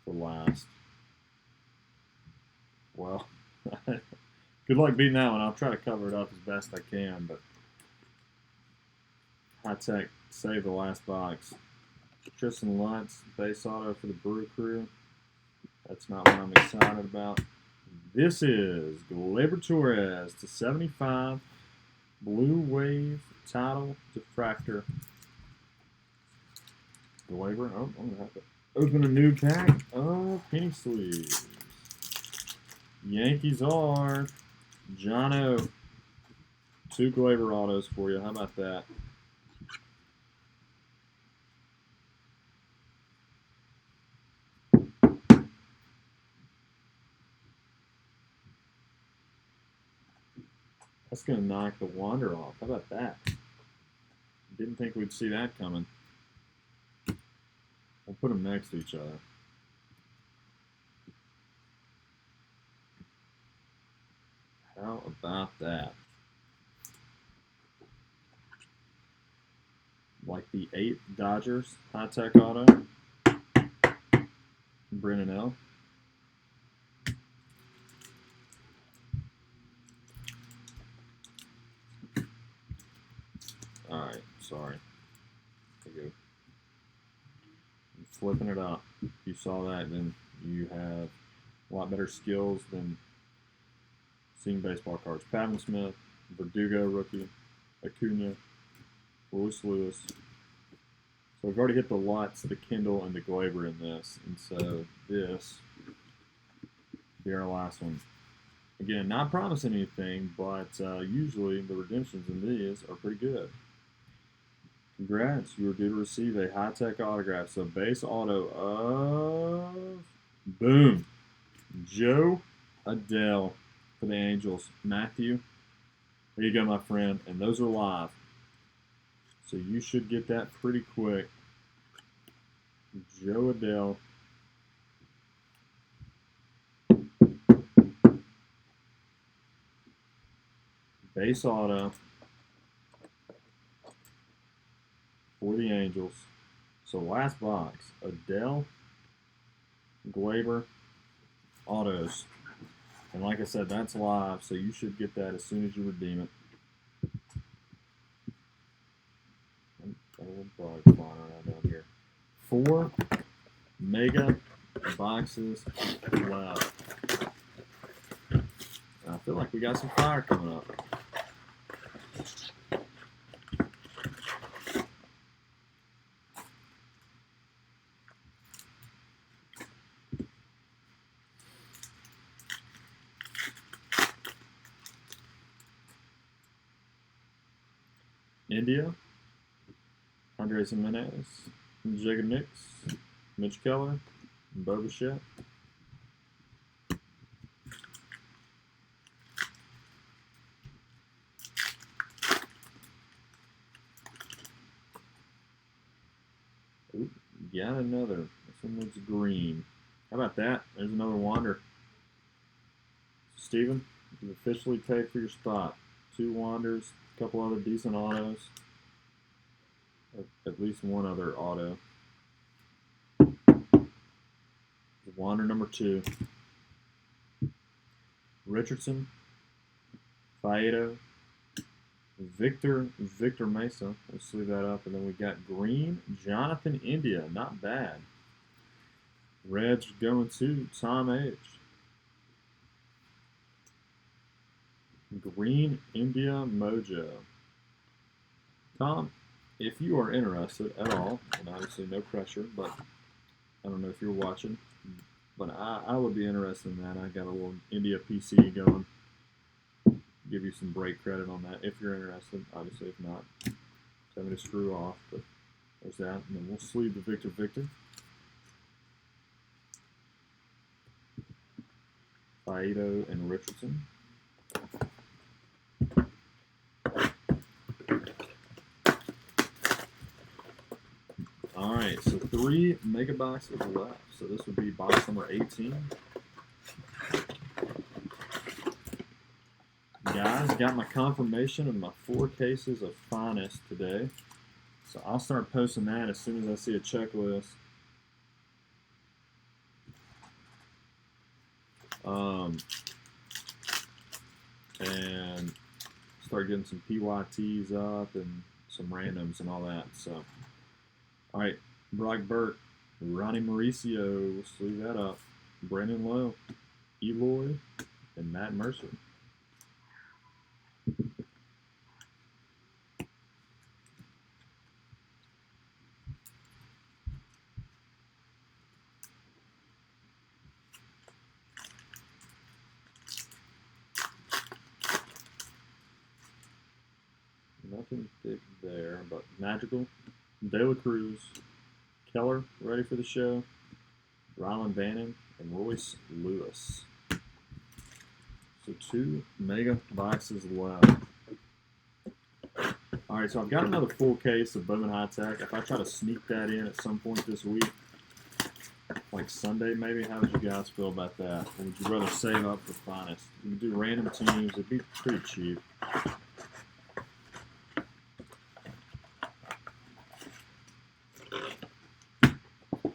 for last. Well, good luck beating that one. I'll try to cover it up as best I can, but High Tech saved the last box. Tristan Lutz, base auto for the Brew Crew. That's not what I'm excited about. This is Gleyber Torres to 75. Blue Wave Title Diffractor. Gleyber. Oh, I'm going to have to open a new pack of penny sleeves. Yankees are Jono. 2 Gleyber autos for you. How about that? That's going to knock the Wander off. How about that? Didn't think we'd see that coming. We'll put them next to each other. How about that? Like the 8 Dodgers High Tech auto. Brennan L. Alright, sorry. There you go. I'm flipping it up. If you saw that, then you have a lot better skills than seeing baseball cards. Pavin Smith, Verdugo rookie, Acuna, Lewis. So So we've already hit the Lutz, the Kindle, and the Glaber in this. And so this will be our last one. Again, not promising anything, but usually the redemptions in these are pretty good. Congrats, you are due to receive a high-tech autograph. So base auto of, boom, Jo Adell for the Angels. Matthew, there you go, my friend. And those are live. So you should get that pretty quick. Jo Adell. Base auto for the Angels. So last box, Adell, Glaber, autos. And like I said, that's live, so you should get that as soon as you redeem it. Got a little bug flying around down here. 4 mega boxes left. I feel like we got some fire coming up. India, Andres Jimenez, Jacob Nix, Mitch Keller, Bo Bichette. Ooh, got another. This one looks green. How about that? There's another Wander. Steven, you've officially paid for your spot. 2 Wanders, a couple other decent autos. At least one other auto. Wander number 2. Richardson, Faedo, Victor Mesa. Let's leave that up. And then we got green, Jonathan India. Not bad. Reds going to Tom H. Green India Mojo. Tom, if you are interested at all, and obviously no pressure, but I don't know if you're watching, but I would be interested in that. I got a little India PC going. Give you some break credit on that if you're interested. Obviously, if not, tell me to screw off. But there's that. And then we'll sleeve the Victor. Faedo and Richardson. All right, so 3 mega boxes left. So this would be box number 18. Guys, got my confirmation of my 4 cases of Finest today. So I'll start posting that as soon as I see a checklist. And start getting some PYTs up and some randoms and all that. So, all right, Brock Burt, Ronnie Mauricio, we'll sleeve that up. Brandon Lowe, Eloy, and Matt Mercer. Nothing big there, but Magical, De La Cruz, Keller, ready for the show, Rylan Bannon, and Royce Lewis. So 2 mega boxes left. All right, so I've got another full case of Bowman High Tech. If I try to sneak that in at some point this week, like Sunday maybe, how would you guys feel about that? Or would you rather save up for Finest? You could do random teams. It'd be pretty cheap.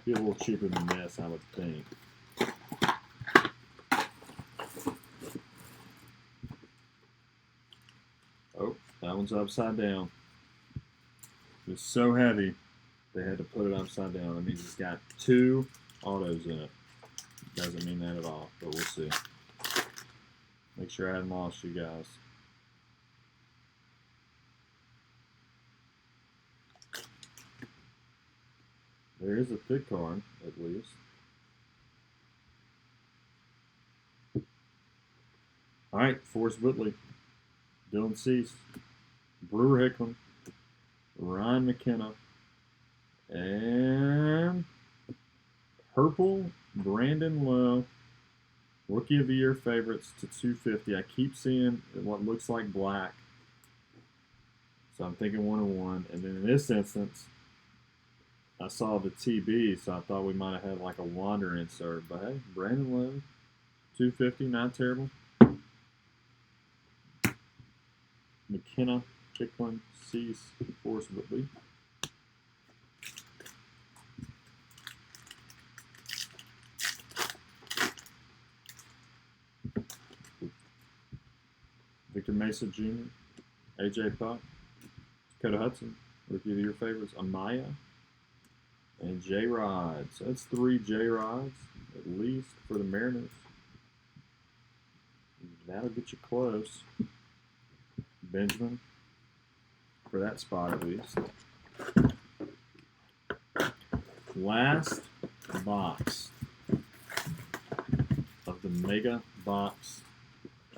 Be a little cheaper than this, I would think. Oh, that one's upside down. It's so heavy, they had to put it upside down. That means it's got 2 autos in it. Doesn't mean that at all, but we'll see. Make sure I hadn't lost you guys. There is a thick card, at least. All right, Forrest Whitley, Dylan Cease, Brewer Hickman, Ryan McKenna, and purple Brandon Lowe, Rookie of the Year favorites to 250. I keep seeing what looks like black, so I'm thinking 101. And then in this instance, I saw the TB, so I thought we might have had like a Wander insert. But hey, Brandon Lowe, 250, not terrible. McKenna, Hickman, Cease, Forrest Whitley. Victor Mesa Jr., AJ Puck, Dakota Hudson, Rookie of the Year favorites, Amaya, and J. Rod. So that's 3 J. Rods, at least, for the Mariners. That'll get you close. Benjamin, for that spot at least. Last box of the Mega Box,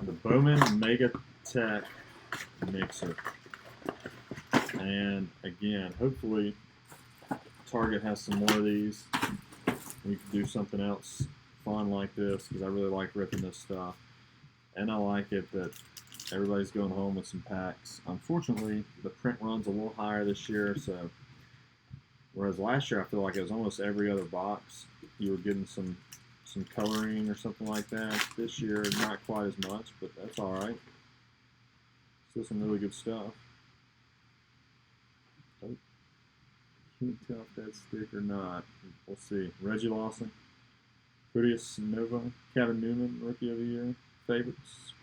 the Bowman Mega Tech Mixer. And again, hopefully Target has some more of these. We can do something else fun like this because I really like ripping this stuff. And I like it that everybody's going home with some packs. Unfortunately, the print run's a little higher this year, so whereas last year I feel like it was almost every other box you were getting some coloring or something like that. This year, not quite as much, but that's all right. Still some really good stuff. Oh, can't tell if that's thick or not. We'll see. Reggie Lawson, Critias Nova, Kevin Newman, Rookie of the Year favorites,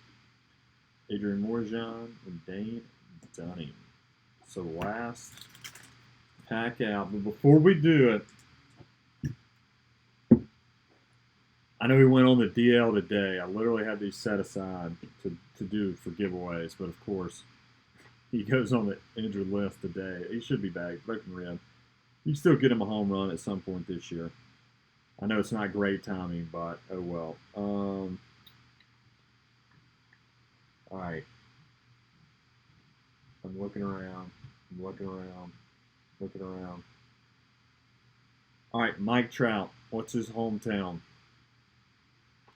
Adrian Morejon, and Dane Dunning. So last pack out, but before we do it, I know we went on the DL today. I literally had these set aside to do for giveaways, but of course, he goes on the injured list today. He should be back, broken rib. You can still get him a home run at some point this year. I know it's not great timing, but oh well. All right. I'm looking around. All right, Mike Trout. What's his hometown?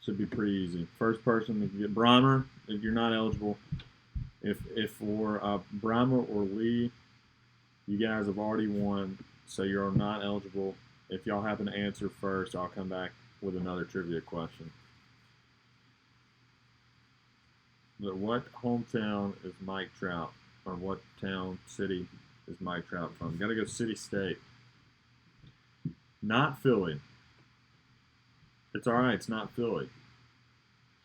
Should be pretty easy. First person to get Breimer, if you're not eligible. If for Breimer or Lee, you guys have already won, so you're not eligible. If y'all happen to answer first, I'll come back with another trivia question. But what hometown is Mike Trout? Or what town, city is Mike Trout from? Got to go city, state. Not Philly. It's all right. It's not Philly.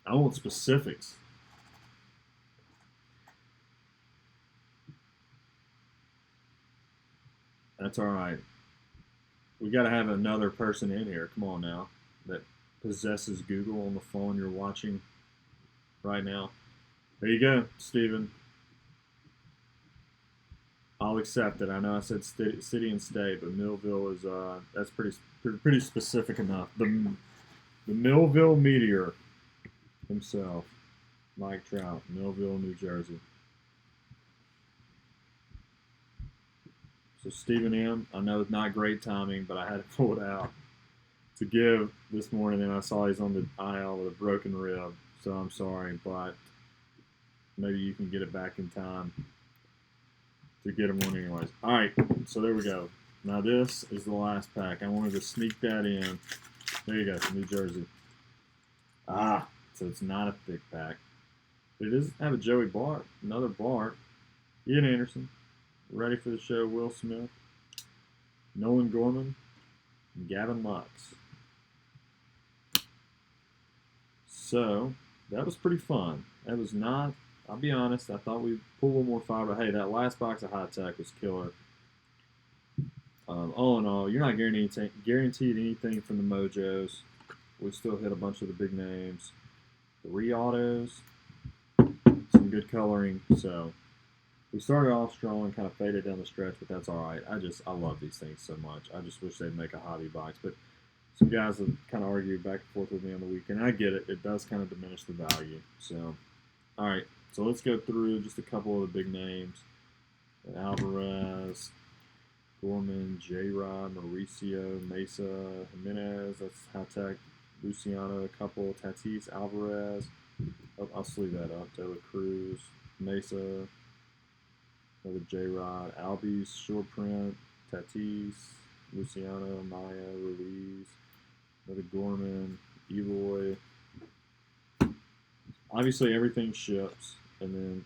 I want specifics. That's all right. We got to have another person in here. Come on now. That possesses Google on the phone you're watching right now. There you go, Steven. I'll accept it. I know I said city and state, but Millville is that's pretty specific enough. The Millville Meteor himself, Mike Trout, Millville, New Jersey. So Stephen M., I know it's not great timing, but I had to pull it out to give this morning, and I saw he's on the IL with a broken rib. So I'm sorry, but maybe you can get it back in time to get him one anyways. All right, so there we go. Now this is the last pack. I wanted to sneak that in. There you go, New Jersey. So it's not a thick pack. It does have a Joey Bart, another Bart, Ian Anderson, ready for the show, Will Smith, Nolan Gorman, and Gavin Lux. So that was pretty fun. That was not, I'll be honest, I thought we'd pull a little more fire, but hey, that last box of High Tech was killer. All in all, you're not guaranteed anything from the Mojos. We still hit a bunch of the big names. 3 autos, some good coloring, so We started off strong and kind of faded down the stretch, but that's all right. I love these things so much. I just wish they'd make a hobby box. But some guys have kind of argued back and forth with me on the weekend. I get it. It does kind of diminish the value. So, all right. So let's go through just a couple of the big names. Alvarez, Gorman, J-Rod, Mauricio, Mesa, Jimenez. That's high-tech. Luciano, a couple. Tatis, Alvarez. Oh, I'll sleeve that up. De La Cruz, Mesa, another J-Rod, Albies, short print, Tatis, Luciano, Maya, Ruiz, another Gorman, Eloy. Obviously, everything ships, and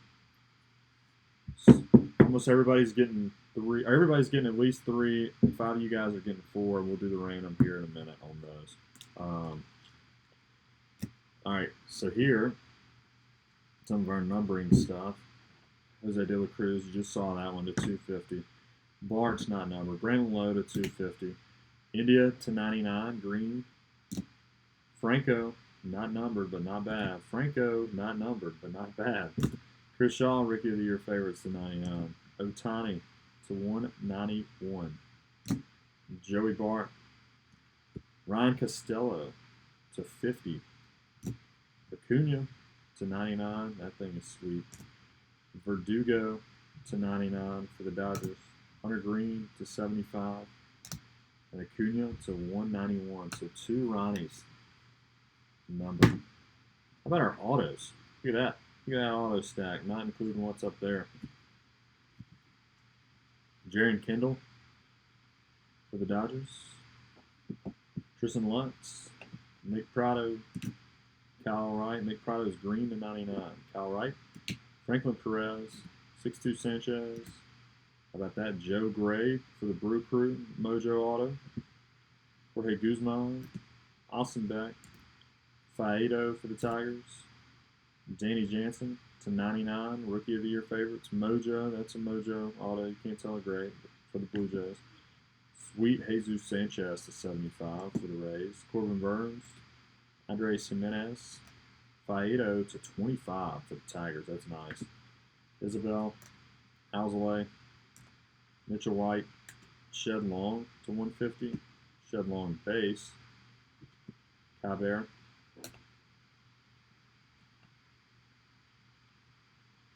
then almost everybody's getting three. Everybody's getting at least three, and 5 of you guys are getting 4. We'll do the random here in a minute on those. All right, so here, some of our numbering stuff. Jose De La Cruz, you just saw that one to 250. Bart's not numbered. Brandon Lowe to 250. India to 99, green. Franco, not numbered, but not bad. Franco, not numbered, but not bad. Chris Shaw, Rookie of the Year favorites to 99. Otani to 191. Joey Bart. Ryan Costello to 50. Acuna to 99. That thing is sweet. Verdugo to 99 for the Dodgers. Hunter Green to 75. And Acuna to 191. So 2 Ronnies numbered. How about our autos? Look at that. Look at that auto stack, not including what's up there. Jaron Kendall for the Dodgers. Tristan Lutz. Nick Prado. Kyle Wright. Nick Prado's green to 99. Kyle Wright. Franklin Perez. 6'2 Sanchez. How about that? Joe Gray for the Brew Crew. Mojo Auto. Jorge Guzman. Austin Beck. Faedo for the Tigers. Danny Jansen to 99. Rookie of the Year favorites. Mojo. That's a Mojo Auto. You can't tell a great for the Blue Jays. Sweet Jesus Sanchez to 75 for the Rays. Corbin Burns. Andres Jimenez. Faedo to 25 for the Tigers. That's nice. Isabel. Alzolay. Mitchell White. Shed Long to 150. Shed Long base. Caber.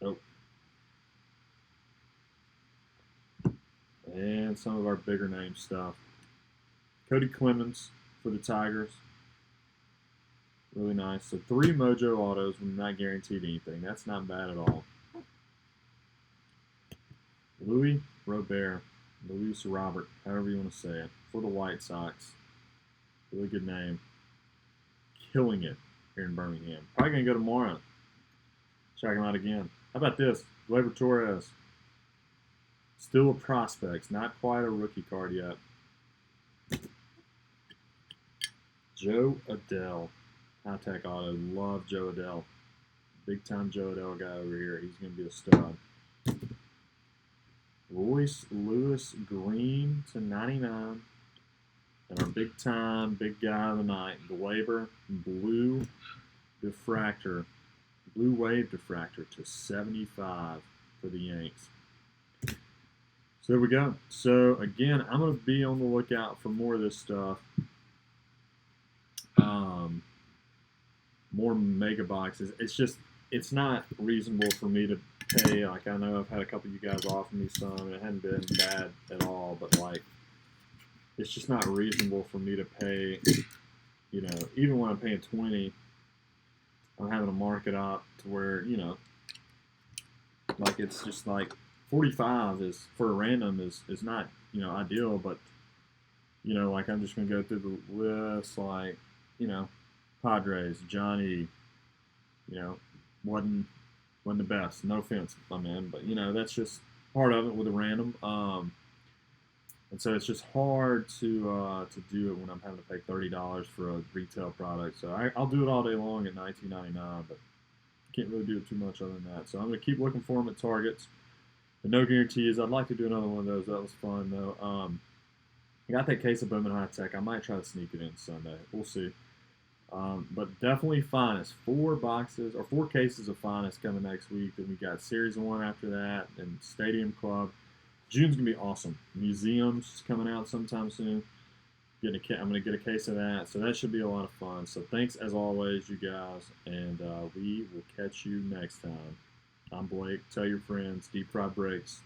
Oh. And some of our bigger name stuff. Cody Clemens for the Tigers. Really nice. So 3 Mojo Autos. We're not guaranteed anything. That's not bad at all. Louis Robert. Luis Robert. However you want to say it. For the White Sox. Really good name. Killing it here in Birmingham. Probably going to go tomorrow. Check him out again. How about this? Gleyber Torres. Still a prospect. Not quite a rookie card yet. Joe Adell. High-tech auto. Love Joe Adell. Big-time Joe Adell guy over here. He's going to be a stud. Royce Lewis Green to 99. And our big-time, big guy of the night, Gleyber Blue Diffractor. Blue Wave Diffractor to 75 for the Yanks. So there we go. So, again, I'm going to be on the lookout for more of this stuff. More mega boxes. It's just, it's not reasonable for me to pay. Like, I know I've had a couple of you guys offer me some, and it hadn't been bad at all, but, like, it's just not reasonable for me to pay, you know, even when I'm paying 20, I'm having to mark it up to where, you know, like, it's just like 45 is, for a random, is not, you know, ideal, but, you know, like, I'm just going to go through the list, like, you know, Padres, Johnny, you know, wasn't the best. No offense, my man, but, you know, that's just part of it with a random. And so it's just hard to do it when I'm having to pay $30 for a retail product. So I'll do it all day long at $19.99, but can't really do it too much other than that. So I'm going to keep looking for them at Targets. But no guarantees. I'd like to do another one of those. That was fun, though. I got that case of Bowman High Tech. I might try to sneak it in Sunday. We'll see. But definitely Finest. 4 boxes or 4 cases of Finest coming next week. Then we got Series 1 after that and Stadium Club. June's going to be awesome. Museums coming out sometime soon. I'm going to get a case of that. So that should be a lot of fun. So thanks as always, you guys. And we will catch you next time. I'm Blake. Tell your friends. Deep Fried Breaks.